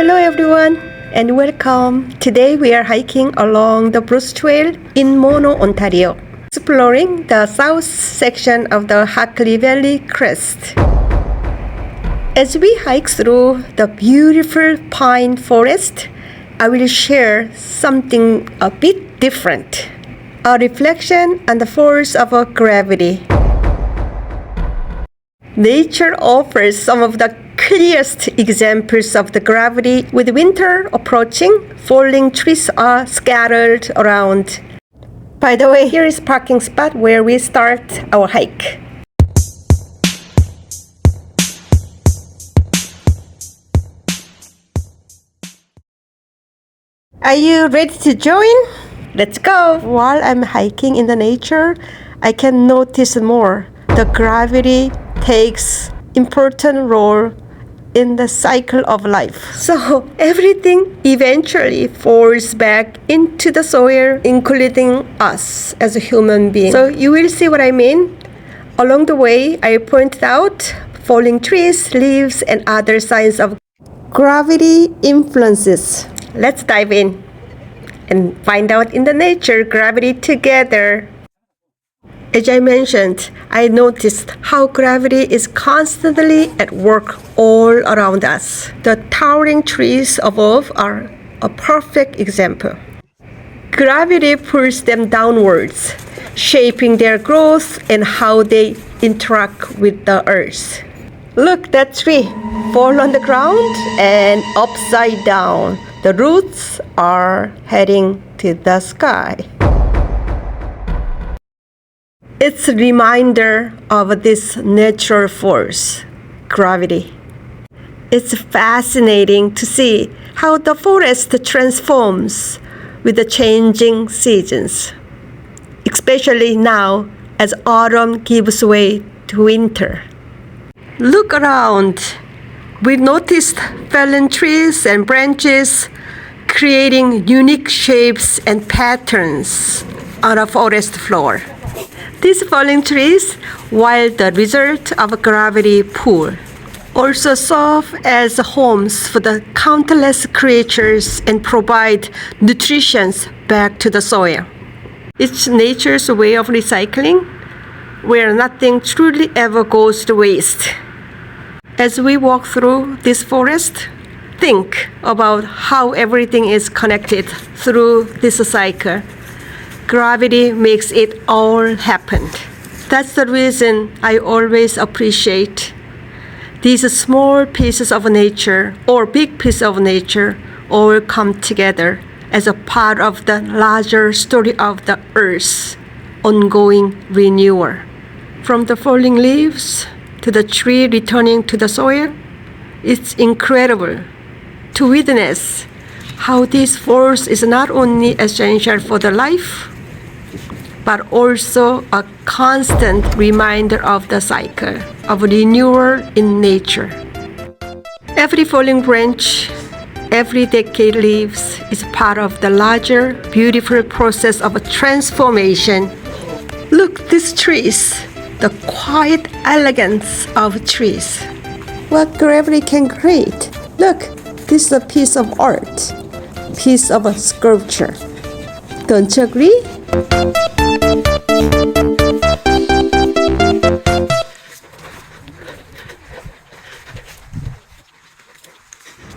Hello everyone and welcome. Today we are hiking along the Bruce Trail in Mono, Ontario, exploring the south section of the Hockley Valley crest. As we hike through the beautiful pine forest, I will share something a bit different, a reflection on the force of gravity. Nature offers some of the clearest examples of the gravity. With winter approaching, falling trees are scattered around. By the way, here is parking spot where we start our hike. Are you ready to join? Let's go! While I'm hiking in the nature, I can notice more. The gravity takes important role in the cycle of life. So everything eventually falls back into the soil, including us as a human being. So you will see what I mean. Along the way, I pointed out falling trees, leaves, and other signs of gravity influences. Let's dive in and find out in the nature gravity together. As I mentioned, I noticed how gravity is constantly at work all around us. The towering trees above are a perfect example. Gravity pulls them downwards, shaping their growth and how they interact with the earth. Look, that tree fall on the ground and upside down. The roots are heading to the sky. It's a reminder of this natural force, gravity. It's fascinating to see how the forest transforms with the changing seasons, especially now as autumn gives way to winter. Look around. We noticed fallen trees and branches creating unique shapes and patterns on a forest floor. These falling trees, while the result of a gravity pull, also serve as homes for the countless creatures and provide nutrition back to the soil. It's nature's way of recycling, where nothing truly ever goes to waste. As we walk through this forest, think about how everything is connected through this cycle. Gravity makes it all happen. That's the reason I always appreciate these small pieces of nature or big pieces of nature all come together as a part of the larger story of the Earth's ongoing renewal. From the falling leaves to the tree returning to the soil, it's incredible to witness how this force is not only essential for the life, but also a constant reminder of the cycle of renewal in nature. Every falling branch, every decayed leaves is part of the larger, beautiful process of transformation. Look, these trees, the quiet elegance of trees. What gravity can create. Look, this is a piece of art, piece of a sculpture. Don't you agree?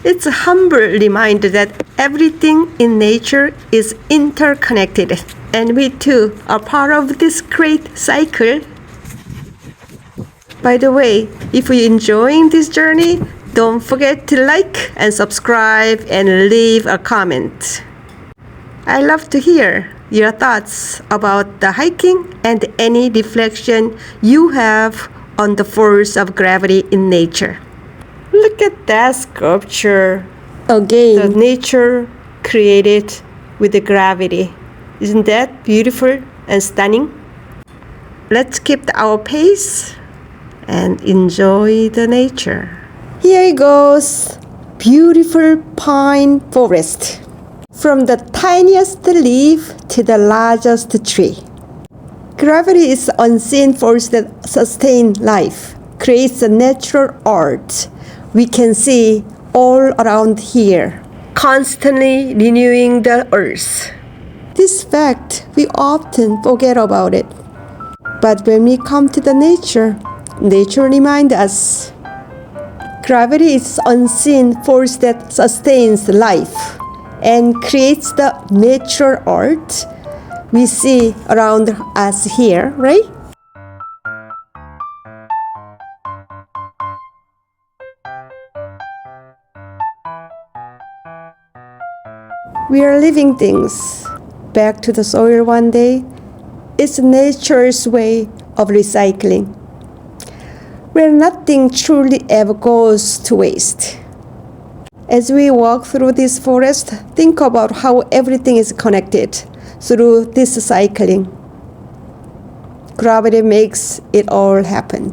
It's a humble reminder that everything in nature is interconnected, and we too are part of this great cycle. By the way, if you're enjoying this journey, don't forget to like and subscribe and leave a comment. I love to hear your thoughts about the hiking and any reflection you have on the force of gravity in nature. Look at that sculpture. Again, the nature created with the gravity. Isn't that beautiful and stunning? Let's keep our pace and enjoy the nature. Here it goes. Beautiful pine forest. From the tiniest leaf to the largest tree. Gravity is the unseen force that sustains life, creates a natural art we can see all around here, constantly renewing the earth. This fact, we often forget about it. But when we come to the nature reminds us. Gravity is unseen force that sustains life and creates the natural art we see around us here, right? We are living things. Back to the soil one day. It's nature's way of recycling, where nothing truly ever goes to waste. As we walk through this forest, think about how everything is connected through this cycling. Gravity makes it all happen.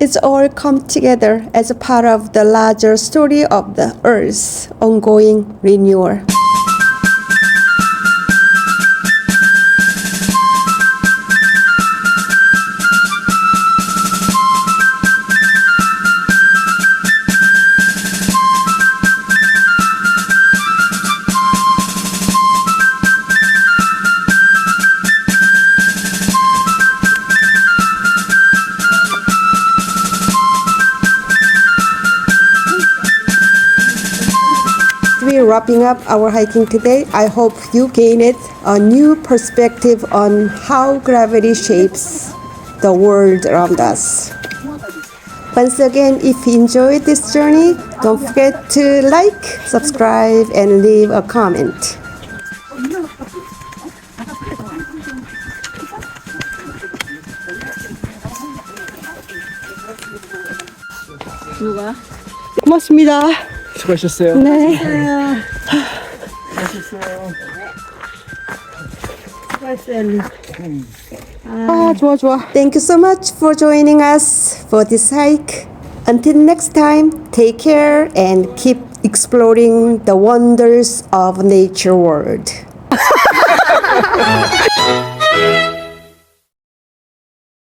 It's all come together as a part of the larger story of the Earth's ongoing renewal. We're wrapping up our hiking today. I hope you gained a new perspective on how gravity shapes the world around us. Once again, if you enjoyed this journey, don't forget to like, subscribe, and leave a comment. 누가? 고맙습니다. 수고하셨어요. 네. 수고하셨어요. 좋아. Thank you so much for joining us for this hike. Until next time, take care and keep exploring the wonders of nature world.